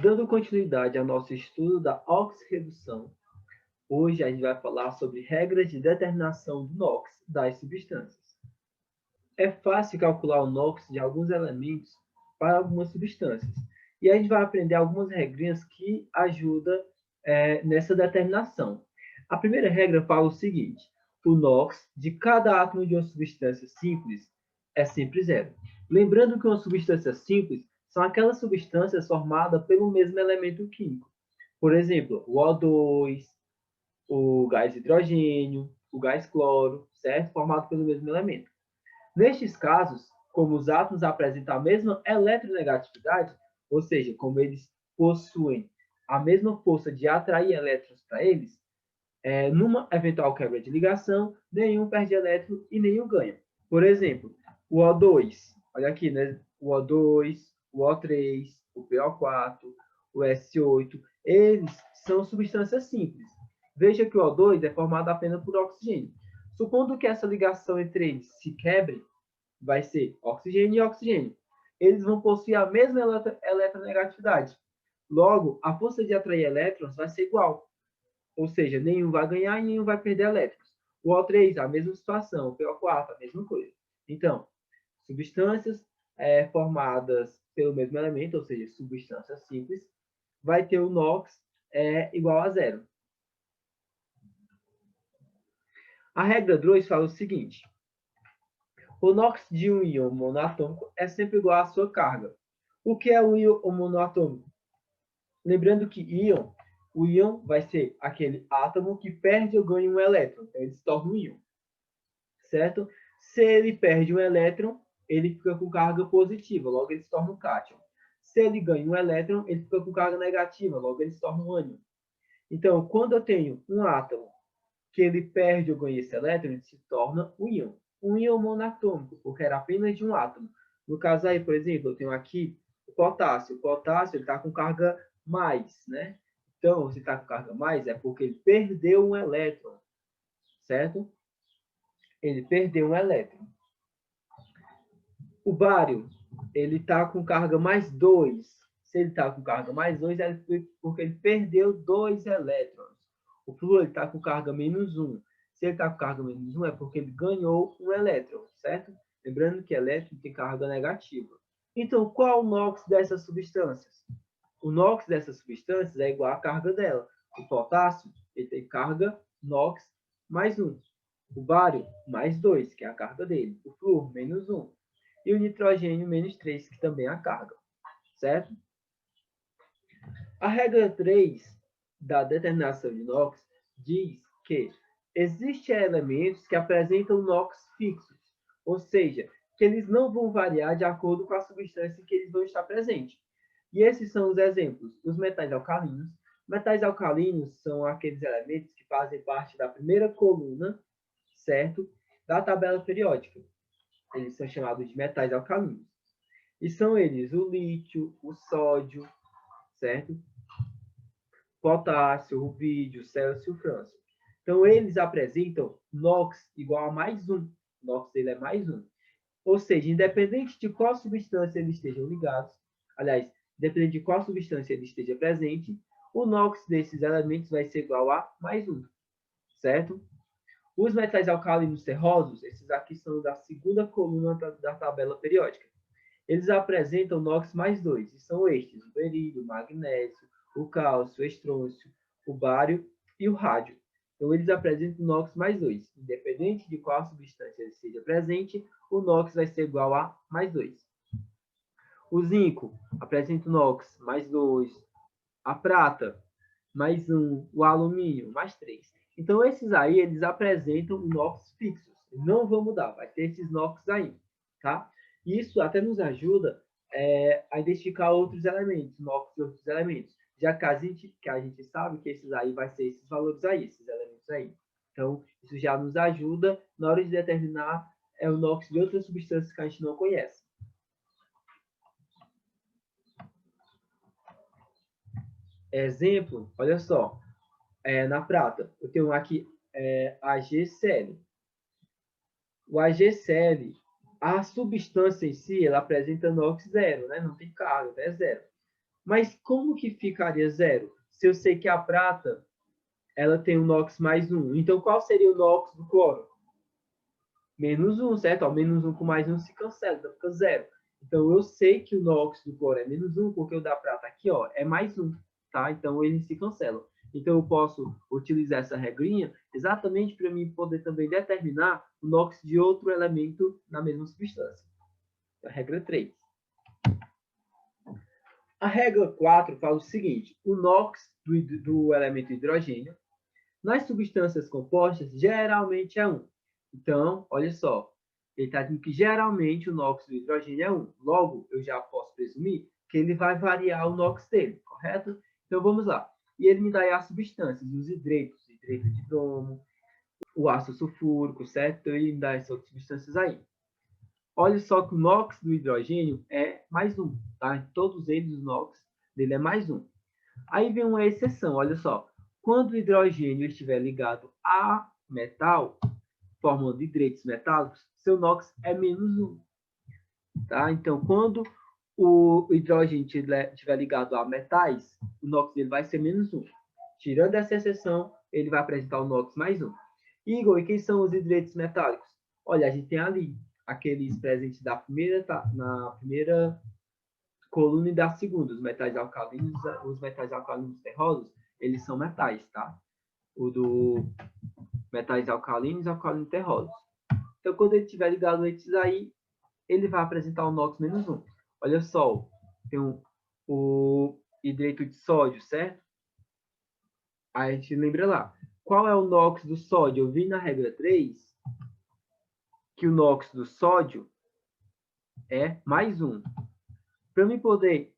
Dando continuidade ao nosso estudo da oxirredução, hoje a gente vai falar sobre regras de determinação do NOx das substâncias. É fácil calcular o NOx de alguns elementos para algumas substâncias, e a gente vai aprender algumas regrinhas que ajudam nessa determinação. A primeira regra fala o seguinte: o NOx de cada átomo de uma substância simples é sempre zero. Lembrando que uma substância simples são aquelas substâncias formadas pelo mesmo elemento químico. Por exemplo, o O2, o gás hidrogênio, o gás cloro, certo? Formado pelo mesmo elemento. Nestes casos, como os átomos apresentam a mesma eletronegatividade, ou seja, como eles possuem a mesma força de atrair elétrons para eles, numa eventual quebra de ligação, nenhum perde elétron e nenhum ganha. Por exemplo, o O2, olha aqui, né? O O2, o O3, o PO4, o S8, eles são substâncias simples. Veja que o O2 é formado apenas por oxigênio. Supondo que essa ligação entre eles se quebre, vai ser oxigênio e oxigênio. Eles vão possuir a mesma eletronegatividade. Logo, a força de atrair elétrons vai ser igual. Ou seja, nenhum vai ganhar e nenhum vai perder elétrons. O O3, a mesma situação. O PO4, a mesma coisa. Então, substâncias formadas pelo mesmo elemento, ou seja, substâncias simples, vai ter o NOx igual a zero. A regra 2 fala o seguinte: o NOx de um íon monoatômico é sempre igual à sua carga. O que é um íon monoatômico? Lembrando que íon, o íon vai ser aquele átomo que perde ou ganha um elétron. Então, ele se torna um íon. Certo? Se ele perde um elétron, ele fica com carga positiva, logo ele se torna um cátion. Se ele ganha um elétron, ele fica com carga negativa, logo ele se torna um ânion. Então, quando eu tenho um átomo que ele perde ou ganha esse elétron, ele se torna um íon. Um íon monatômico, porque era apenas de um átomo. No caso aí, por exemplo, eu tenho aqui o potássio. O potássio está com carga mais, né? Então, se está com carga mais, é porque ele perdeu um elétron, certo? Ele perdeu um elétron. O bário, ele está com carga mais 2. Se ele está com carga mais 2, é porque ele perdeu 2 elétrons. O flúor está com carga menos 1. Se ele está com carga menos 1, é porque ele ganhou um elétron, certo? Lembrando que elétron tem carga negativa. Então, qual o NOx dessas substâncias? O NOx dessas substâncias é igual à carga dela. O potássio, ele tem carga NOx mais 1. O bário, mais 2, que é a carga dele. O flúor, menos 1. E o nitrogênio, menos 3, que também é a carga. Certo? A regra 3 da determinação de NOx diz que existem elementos que apresentam NOx fixos, ou seja, que eles não vão variar de acordo com a substância em que eles vão estar presentes. E esses são os exemplos: os metais alcalinos. Metais alcalinos são aqueles elementos que fazem parte da primeira coluna, certo, da tabela periódica. Eles são chamados de metais alcalinos. E são eles o lítio, o sódio, certo? Potássio, rubídio, célcio e o frâncio. Então, eles apresentam NOx igual a mais 1. NOx dele é mais 1. Ou seja, independente de qual substância eles estejam ligados, aliás, independente de qual substância ele esteja presente, o NOx desses elementos vai ser igual a mais 1. Certo? Os metais alcalinos terrosos, esses aqui são da segunda coluna da tabela periódica. Eles apresentam NOx mais 2, e são estes: o berílio, o magnésio, o cálcio, o estrôncio, o bário e o rádio. Então, eles apresentam NOx mais 2. Independente de qual substância ele esteja presente, o NOx vai ser igual a mais 2. O zinco apresenta NOx mais 2. A prata, mais 1. O alumínio, mais 3. Então, esses aí, eles apresentam NOx fixos. Não vão mudar, vai ter esses NOx aí, tá? Isso até nos ajuda a identificar outros elementos, NOx de outros elementos, já que a gente sabe que esses aí vai ser esses valores aí, esses elementos aí. Então, isso já nos ajuda na hora de determinar o NOx de outras substâncias que a gente não conhece. Exemplo, olha só, na prata, eu tenho aqui AgCl. O AgCl, a substância em si, ela apresenta NOx zero, né? Não tem carga, é zero. Mas como que ficaria 0? Se eu sei que a prata ela tem um NOx mais 1. Então, qual seria o NOx do cloro? Menos 1, certo? Ó, menos 1 com mais 1 se cancela, então fica 0. Então, eu sei que o NOx do cloro é menos 1, porque o da prata aqui ó, é mais 1. Tá? Então, eles se cancelam. Então, eu posso utilizar essa regrinha exatamente para mim poder também determinar o NOx de outro elemento na mesma substância. A regra 3. A regra 4 fala o seguinte: o NOx do elemento hidrogênio nas substâncias compostas geralmente é 1. Então, olha só, ele está dizendo que geralmente o NOx do hidrogênio é 1. Logo, eu já posso presumir que ele vai variar o NOx dele, correto? Então, vamos lá. E ele me dá aí as substâncias, os hidretos, hidreto de bromo, o ácido sulfúrico, certo? Então, ele me dá essas substâncias aí. Olha só que o NOx do hidrogênio é mais 1, tá? Em todos eles, o NOx dele é mais 1. Aí vem uma exceção, olha só. Quando o hidrogênio estiver ligado a metal, formando hidretos metálicos, seu NOx é menos 1. Tá? Então, quando o hidrogênio estiver ligado a metais, o NOx dele vai ser menos 1. Tirando essa exceção, ele vai apresentar o NOx mais 1. Igor, e quem são os hidretos metálicos? Olha, a gente tem ali aqueles presentes na primeira coluna e da segunda. Os metais alcalinos terrosos, eles são metais, tá? O do metais alcalinos e alcalinos terrosos. Então, quando ele estiver ligado a esses aí, ele vai apresentar o NOx menos 1. Olha só, tem o hidreto de sódio, certo? Aí a gente lembra lá. Qual é o NOx do sódio? Eu vi na regra 3 que o NOx do sódio é mais 1. Para eu poder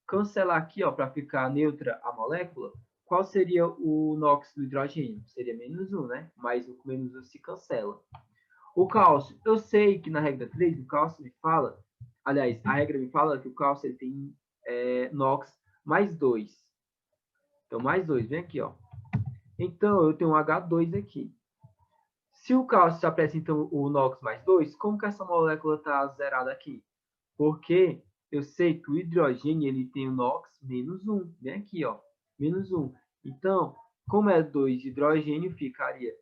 cancelar aqui, ó, para ficar neutra a molécula, qual seria o NOx do hidrogênio? Seria menos 1, né? Mais 1 com menos 1 se cancela. O cálcio, eu sei que na regra 3, o cálcio me fala, aliás, a regra me fala que o cálcio ele tem NOx mais 2. Então, mais 2, vem aqui, ó. Então, eu tenho um H2 aqui. Se o cálcio apresenta o NOx mais 2, como que essa molécula está zerada aqui? Porque eu sei que o hidrogênio ele tem o NOx menos 1. Vem aqui, ó, menos 1. Então, como é 2 de hidrogênio, ficaria...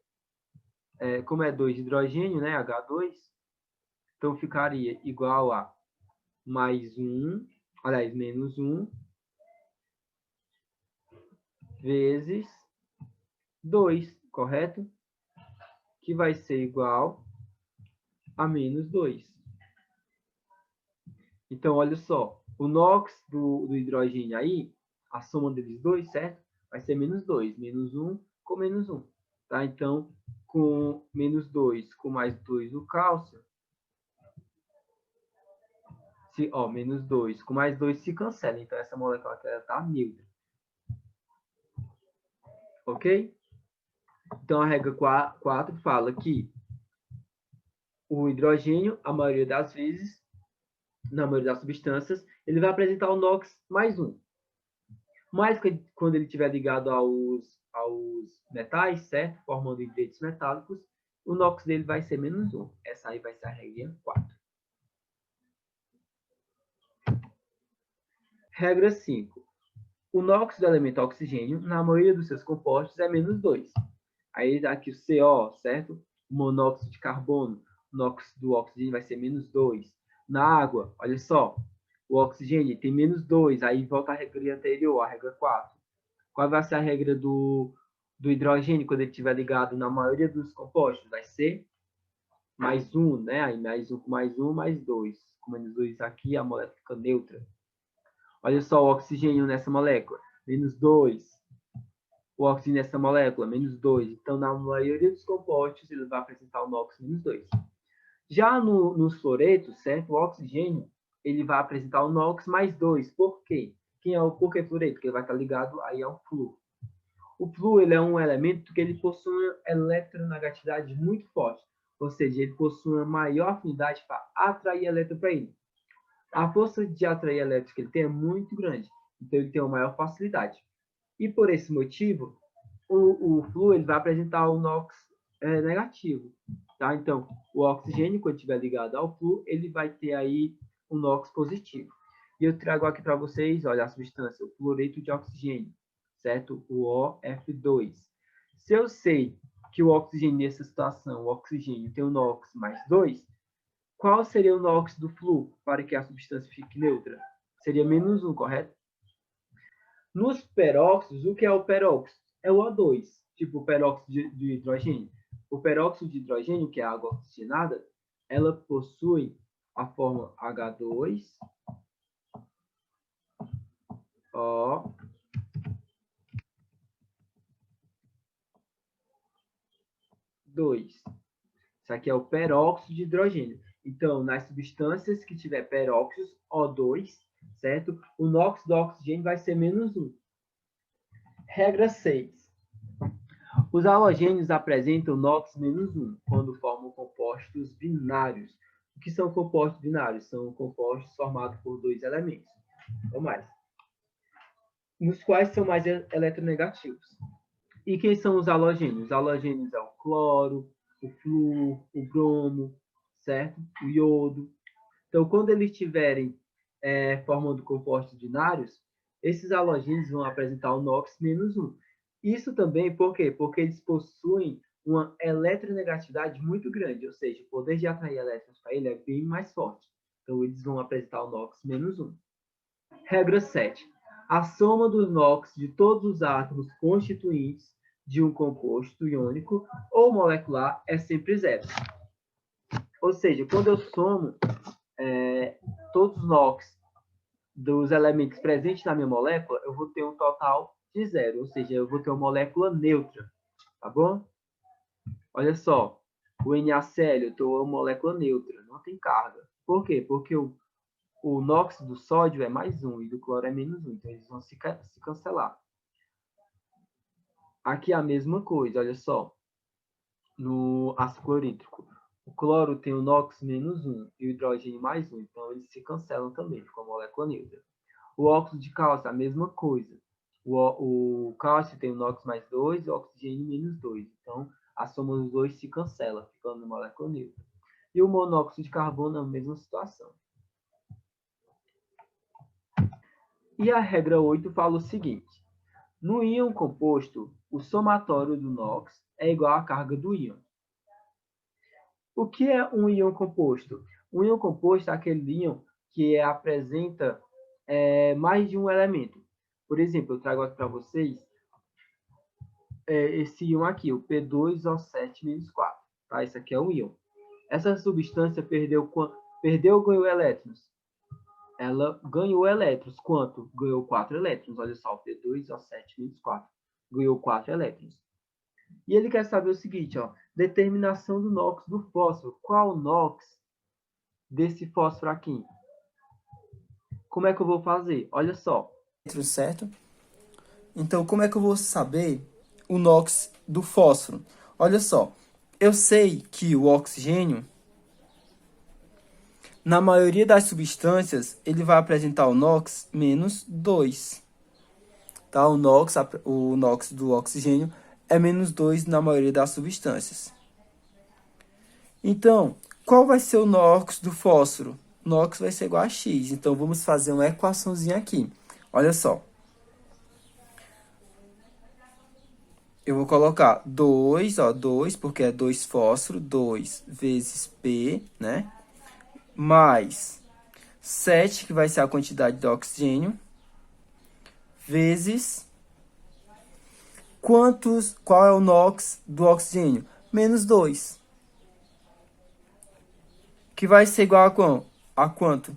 como é 2 de hidrogênio, né, H2, então ficaria igual a mais 1, aliás, menos 1, vezes 2, correto? Que vai ser igual a menos 2. Então, olha só, o NOx do hidrogênio aí, a soma deles dois, certo? Vai ser menos 2, menos 1 com menos 1. Tá? Então, com menos 2 com mais 2 o cálcio, menos 2 com mais 2 se cancela. Então, essa molécula aqui está neutra. Ok? Então, a regra 4 fala que o hidrogênio, a maioria das vezes, na maioria das substâncias, ele vai apresentar o NOx mais 1. Mas quando ele estiver ligado aos metais, certo? Formando hidretos metálicos, o NOx dele vai ser menos 1. Essa aí vai ser a regra 4. Regra 5. O NOx do elemento oxigênio, na maioria dos seus compostos, é menos 2. Aí aqui o CO, certo? O monóxido de carbono, o NOx do oxigênio vai ser menos 2. Na água, olha só, o oxigênio tem menos 2, aí volta a regra anterior, a regra 4. Qual vai ser a regra do hidrogênio quando ele estiver ligado na maioria dos compostos? Vai ser mais 1, né? Aí mais 1 com mais 1, mais 2. Com menos 2 aqui, a molécula fica neutra. Olha só o oxigênio nessa molécula, menos 2. O oxigênio nessa molécula, menos 2. Então, na maioria dos compostos, ele vai apresentar o NOx menos 2. Já nos fluoretos, certo? O oxigênio, ele vai apresentar o NOx mais 2. Por quê? Por que fluoreto? Porque ele vai estar ligado aí ao flúor. O flúor ele é um elemento que ele possui uma eletronegatividade muito forte. Ou seja, ele possui uma maior afinidade para atrair elétron para ele. A força de atrair elétrons que ele tem é muito grande. Então, ele tem uma maior facilidade. E por esse motivo, o flúor ele vai apresentar o NOx negativo. Tá? Então, o oxigênio, quando estiver ligado ao flúor, ele vai ter aí um NOx positivo. E eu trago aqui para vocês, olha, a substância, o fluoreto de oxigênio, certo? O OF2. Se eu sei que o oxigênio nessa situação, o oxigênio tem o NOx mais 2, qual seria o NOx do flúor para que a substância fique neutra? Seria menos 1, correto? Nos peróxidos, o que é o peróxido? É o O2, tipo o peróxido de hidrogênio. O peróxido de hidrogênio, que é a água oxigenada, ela possui a forma H2O. Isso aqui é o peróxido de hidrogênio. Então, nas substâncias que tiver peróxidos, O2, certo? O NOx do oxigênio vai ser menos 1. Regra 6. Os halogênios apresentam NOx menos 1 quando formam compostos binários. O que são compostos binários? São compostos formados por dois elementos ou mais, nos quais são mais eletronegativos. E quem são os halogênios? Os halogênios é o cloro, o flúor, o bromo, certo? O iodo. Então, quando eles estiverem formando compostos binários, esses halogênios vão apresentar o NOx menos 1. Isso também, por quê? Porque eles possuem uma eletronegatividade muito grande, ou seja, o poder de atrair elétrons para ele é bem mais forte. Então, eles vão apresentar o NOx menos 1. Regra 7. A soma dos NOx de todos os átomos constituintes de um composto iônico ou molecular é sempre zero. Ou seja, quando eu somo todos os NOx dos elementos presentes na minha molécula, eu vou ter um total de zero, ou seja, eu vou ter uma molécula neutra, tá bom? Olha só, o NaCl, eu tenho uma molécula neutra, não tem carga. Por quê? Porque o NOx do sódio é mais 1 e do cloro é menos 1, então eles vão se cancelar. Aqui é a mesma coisa, olha só, no ácido clorídrico. O cloro tem o NOx menos 1 e o hidrogênio mais 1, então eles se cancelam também, ficou uma molécula neutra. O óxido de cálcio, a mesma coisa. O cálcio tem o NOx mais 2 e o oxigênio menos 2. Então, a soma dos dois se cancela, ficando uma molécula neutra. E o monóxido de carbono é a mesma situação. E a regra 8 fala o seguinte. No íon composto, o somatório do NOx é igual à carga do íon. O que é um íon composto? Um íon composto é aquele íon que apresenta mais de um elemento. Por exemplo, eu trago aqui para vocês esse íon aqui, o P2O7-4. Tá? Esse aqui é um íon. Essa substância perdeu ou ganhou elétrons? Ela ganhou elétrons. Quanto? Ganhou 4 elétrons. Olha só, o P2O7-4. Ganhou 4 elétrons. E ele quer saber o seguinte, ó, determinação do NOx do fósforo. Qual o NOx desse fósforo aqui? Como é que eu vou fazer? Olha só. Certo? Então, como é que eu vou saber o NOx do fósforo? Olha só, eu sei que o oxigênio, na maioria das substâncias, ele vai apresentar o NOx menos 2. Tá? O NOx do oxigênio é menos 2 na maioria das substâncias. Então, qual vai ser o NOx do fósforo? O NOx vai ser igual a X. Então, vamos fazer uma equaçãozinha aqui. Olha só. Eu vou colocar 2, ó, 2, porque é 2 fósforo, 2 vezes P, né? Mais 7, que vai ser a quantidade de oxigênio, vezes qual é o NOx do oxigênio? Menos 2. Que vai ser igual a quanto?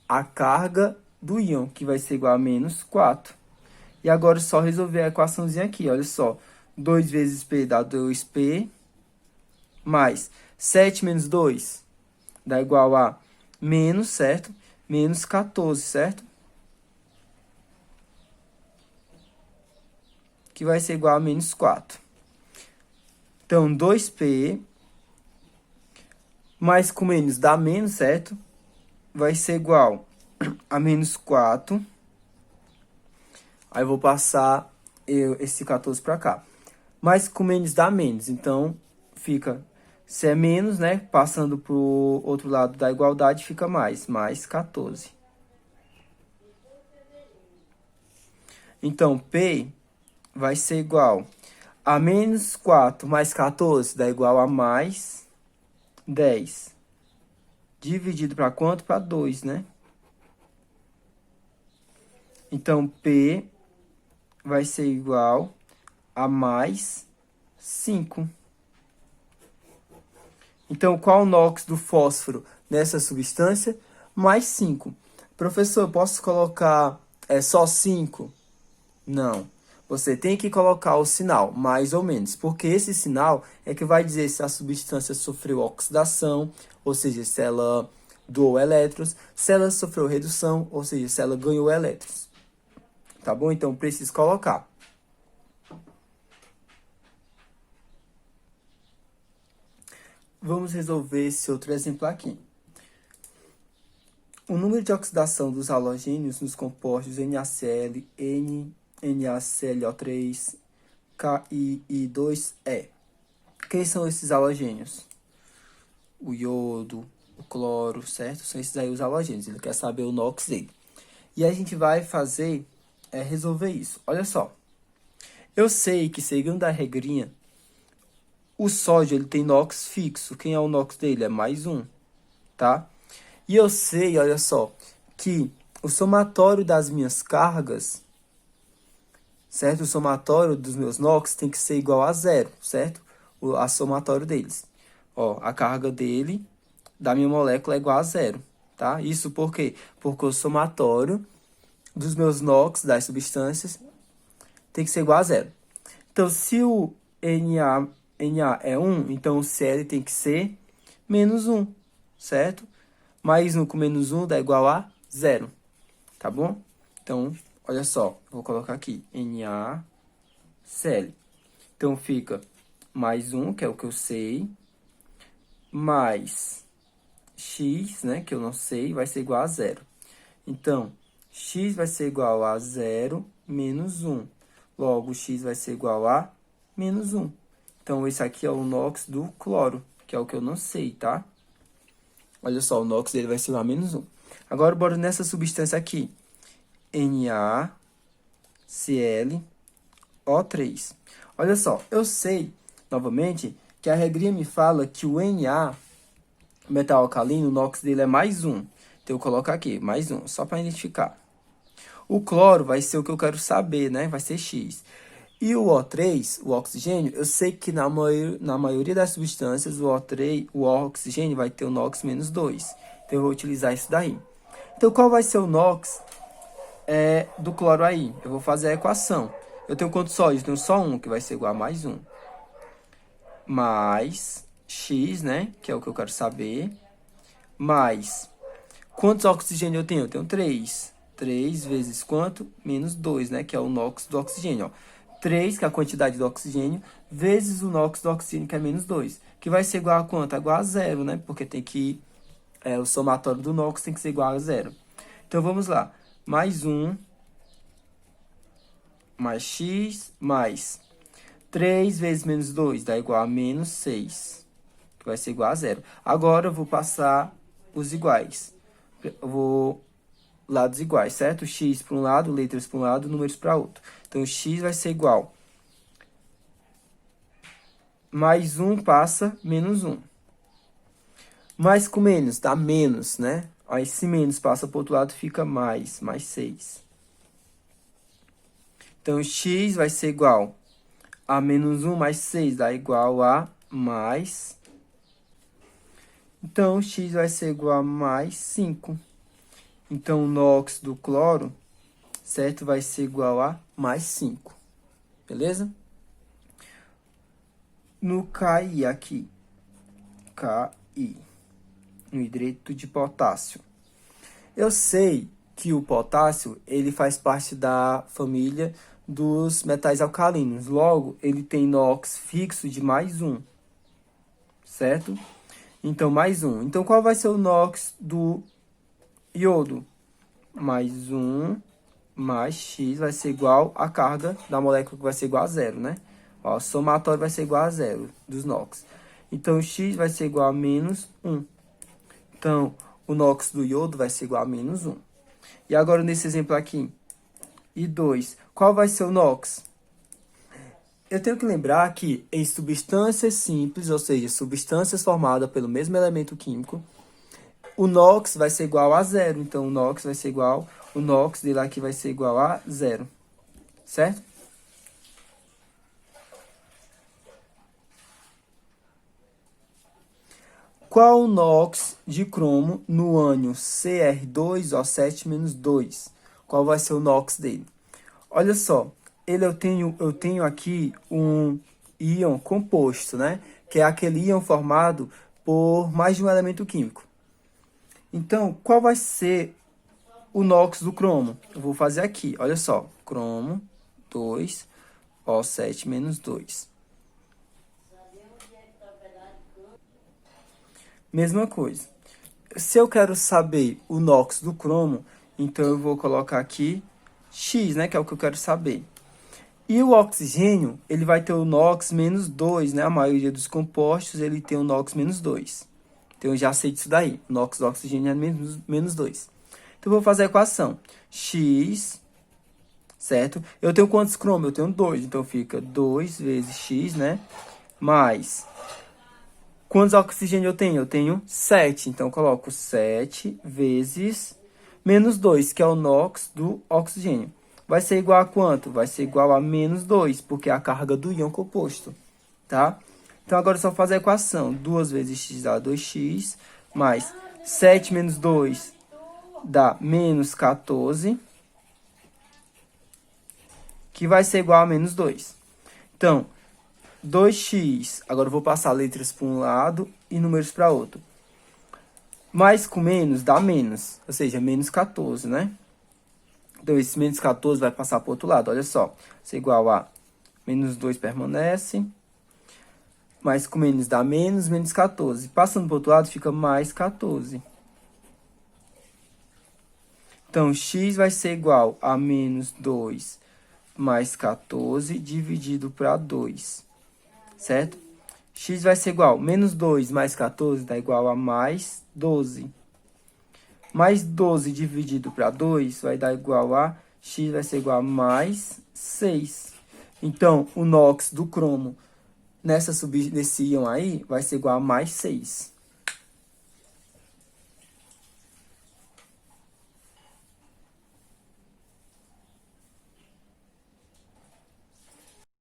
A carga do íon, que vai ser igual a menos 4. E agora é só resolver a equaçãozinha aqui, olha só. 2 vezes P dá 2P, mais 7 menos 2 dá igual a menos, certo? Menos 14, certo? Que vai ser igual a menos 4. Então, 2P mais com menos dá menos, certo? Vai ser igual a menos 4. Aí eu vou passar esse 14 para cá. Mais com menos dá menos. Então, fica, se é menos, né? Passando para o outro lado da igualdade, fica mais 14. Então, P vai ser igual a menos 4 mais 14 dá igual a mais 10. Dividido para quanto? Para 2, né? Então, P vai ser igual a mais 5. Então, qual o NOx do fósforo nessa substância? Mais 5. Professor, eu posso colocar só 5? Não. Você tem que colocar o sinal, mais ou menos, porque esse sinal é que vai dizer se a substância sofreu oxidação, ou seja, se ela doou elétrons, se ela sofreu redução, ou seja, se ela ganhou elétrons. Tá bom? Então, preciso colocar. Vamos resolver esse outro exemplo aqui. O número de oxidação dos halogênios nos compostos NaCl, NaClO3, KI2E. Quem são esses halogênios? O iodo, o cloro, certo? São esses aí os halogênios. Ele quer saber o NOx dele. E a gente vai fazer, resolver isso. Olha só. Eu sei que, segundo a regrinha, o sódio ele tem NOx fixo. Quem é o NOx dele? É mais 1, tá? E eu sei, olha só, que o somatório das minhas cargas, certo? O somatório dos meus NOx tem que ser igual a 0, certo? A somatório deles. Ó, a carga dele, da minha molécula, é igual a 0, tá? Isso por quê? Porque o somatório dos meus NOx, das substâncias, tem que ser igual a 0. Então, se o Na é 1, então o Cl tem que ser menos 1, certo? Mais 1 com menos 1 dá igual a 0, tá bom? Então, olha só, vou colocar aqui, NaCl. Então, fica mais 1, que é o que eu sei, mais x, né, que eu não sei, vai ser igual a 0. Então, x vai ser igual a 0 menos 1. Logo, x vai ser igual a menos 1. Então, esse aqui é o NOx do cloro, que é o que eu não sei, tá? Olha só, o NOx dele vai ser igual a menos 1. Agora, bora nessa substância aqui. NaClO3. Olha só, eu sei, novamente, que a regrinha me fala que o Na, o metal alcalino, o NOx dele é mais 1. Então, eu coloco aqui, mais 1, só para identificar. O cloro vai ser o que eu quero saber, né? Vai ser X. E o O3, o oxigênio, eu sei que na maioria das substâncias, o oxigênio vai ter o NOx menos 2. Então, eu vou utilizar isso daí. Então, qual vai ser o NOx do cloro aí? Eu vou fazer a equação. Eu tenho quantos sólidos? Eu tenho só um, que vai ser igual a mais 1. Mais X, né? Que é o que eu quero saber. Mais. Quantos oxigênio eu tenho? Eu tenho 3. 3 vezes quanto? Menos 2, né? Que é o NOx do oxigênio, ó. 3, que é a quantidade do oxigênio, vezes o NOx do oxigênio, que é menos 2. Que vai ser igual a quanto? Igual a 0, né? Porque tem que... o somatório do NOx tem que ser igual a 0. Então, vamos lá. Mais 1, mais x, mais 3 vezes menos 2 dá igual a menos 6. Que vai ser igual a 0. Agora, eu vou passar os iguais. Eu vou... lados iguais, certo? X para um lado, letras para um lado, números para outro. Então, x vai ser igual. Mais 1 passa menos 1. Mais com menos dá menos, né? Aí, se menos passa para o outro lado, fica mais 6. Então, x vai ser igual a menos 1 mais 6, dá igual a mais. Então, x vai ser igual a mais 5. Então, o NOx do cloro, certo, vai ser igual a mais 5. Beleza? No KI aqui, KI, no hidreto de potássio. Eu sei que o potássio, ele faz parte da família dos metais alcalinos. Logo, ele tem NOx fixo de mais 1, certo? Então, mais 1. Então, qual vai ser o NOx do iodo? Mais 1 mais x vai ser igual a carga da molécula, que vai ser igual a 0, né? Ó, somatório vai ser igual a 0 dos NOx. Então, x vai ser igual a menos 1. Então, o NOx do iodo vai ser igual a menos 1. E agora, nesse exemplo aqui, e 2. Qual vai ser o NOx? Eu tenho que lembrar que em substâncias simples, ou seja, substâncias formadas pelo mesmo elemento químico, o NOx vai ser igual a zero. Então, o NOx vai ser igual, o NOx dele aqui vai ser igual a zero. Certo? Qual o NOx de cromo no ânion Cr2O7-2? Qual vai ser o NOx dele? Olha só, eu tenho aqui um íon composto, né? Que é aquele íon formado por mais de um elemento químico. Então, qual vai ser o NOx do cromo? Eu vou fazer aqui, olha só. Cromo 2O7-2. Mesma coisa. Se eu quero saber o NOx do cromo, então eu vou colocar aqui X, né? Que é o que eu quero saber. E o oxigênio, ele vai ter o NOx menos 2, né? A maioria dos compostos, ele tem o NOx menos 2. Então, eu já sei disso daí. O NOx do oxigênio é menos 2. Então, eu vou fazer a equação. X, certo? Eu tenho quantos cromos? Eu tenho 2. Então, fica 2 vezes X, né? Mais... Quantos oxigênio eu tenho? Eu tenho 7. Então, eu coloco 7 vezes menos 2, que é o NOx do oxigênio. Vai ser igual a quanto? Vai ser igual a menos 2, porque é a carga do íon composto, tá? Então, agora é só fazer a equação. 2 vezes x dá 2x, mais 7 menos 2 dá menos 14, que vai ser igual a menos 2. Então, 2x, agora eu vou passar letras para um lado e números para outro. Mais com menos dá menos, ou seja, menos 14, né? Então, esse menos 14 vai passar para o outro lado, olha só. Isso é igual a menos 2 permanece, mais com menos dá menos, menos 14. Passando para o outro lado fica mais 14. Então, x vai ser igual a menos 2 mais 14 dividido para 2. Certo? X vai ser igual a menos 2 mais 14 dá igual a mais 12. Mais 12 dividido para 2 vai dar igual a... X vai ser igual a mais 6. Então, o NOx do cromo nesse íon aí vai ser igual a mais 6.